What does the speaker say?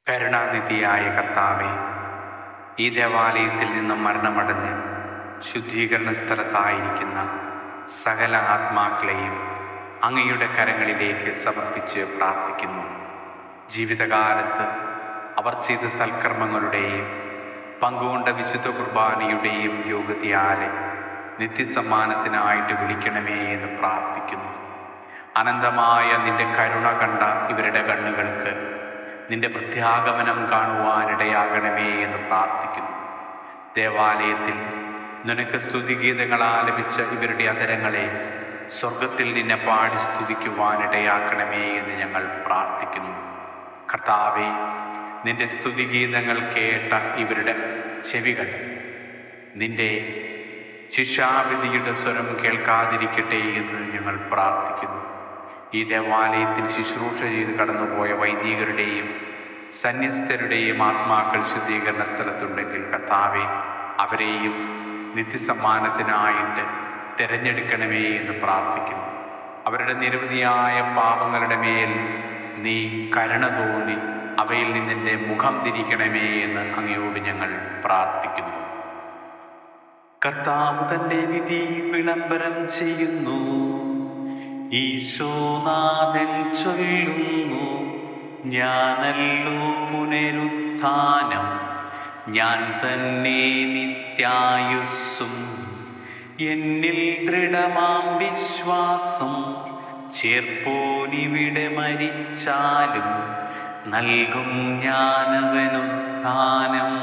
കരുണാനിധിയായ കർത്താവേ, ഈ ദേവാലയത്തിൽ നിന്നും മരണമടഞ്ഞ് ശുദ്ധീകരണ സ്ഥലത്തായിരിക്കുന്ന സകല ആത്മാക്കളെയും അങ്ങയുടെ കരങ്ങളിലേക്ക് സമർപ്പിച്ച് പ്രാർത്ഥിക്കുന്നു. ജീവിതകാലത്ത് അവർ ചെയ്ത സൽക്കർമ്മങ്ങളുടെയും പങ്കുകൊണ്ട വിശുദ്ധ കുർബാനയുടെയും യോഗ്യതയാലെ നിത്യസമ്മാനത്തിനായിട്ട് വിളിക്കണമേ എന്ന് പ്രാർത്ഥിക്കുന്നു. അനന്തമായ നിന്റെ കരുണ കണ്ട ഇവരുടെ കണ്ണുകൾക്ക് നിന്റെ പ്രത്യാഗമനം കാണുവാനിടയാകണമേ എന്ന് പ്രാർത്ഥിക്കുന്നു. ദേവാലയത്തിൽ നിനക്ക് സ്തുതിഗീതങ്ങൾ ആലപിച്ച ഇവരുടെ അധരങ്ങളെ സ്വർഗത്തിൽ നിന്നെ പാടി സ്തുതിക്കുവാനിടയാക്കണമേ എന്ന് ഞങ്ങൾ പ്രാർത്ഥിക്കുന്നു. കർത്താവേ, നിന്റെ സ്തുതിഗീതങ്ങൾ കേട്ട ഇവരുടെ ചെവികൾ നിന്റെ ശിക്ഷാവിധിയുടെ സ്വരം കേൾക്കാതിരിക്കട്ടെ എന്ന് ഞങ്ങൾ പ്രാർത്ഥിക്കുന്നു. ഈ ദേവാലയത്തിൽ ശുശ്രൂഷ ചെയ്ത് കടന്നുപോയ വൈദികരുടെയും സന്യസ്തരുടെയും ആത്മാക്കൾ ശുദ്ധീകരണ സ്ഥലത്തുണ്ടെങ്കിൽ കർത്താവെ, അവരെയും നിത്യസമ്മാനത്തിനായിട്ട് തിരഞ്ഞെടുക്കണമേ എന്ന് പ്രാർത്ഥിക്കുന്നു. അവരുടെ നിരവധിയായ പാപങ്ങളുടെ മേൽ നീ കരുണ തോന്നി അവയിൽ നിന്നെ മുഖം തിരിക്കണമേ എന്ന് അങ്ങയോട് ഞങ്ങൾ പ്രാർത്ഥിക്കുന്നു. കർത്താവ് തൻ്റെ വിധി വിളംബരം ചെയ്യുന്നു. ഈശോനാഥൻ ചൊല്ലുന്നു, ഞാനല്ലോ പുനരുത്ഥാനം, ഞാൻ തന്നെ നിത്യായുസ്സും. എന്നിൽ ദൃഢമാം വിശ്വാസം ചേർപ്പോനിവിടെ മരിച്ചാലും നൽകും ഞാനവനുത്ഥാനം.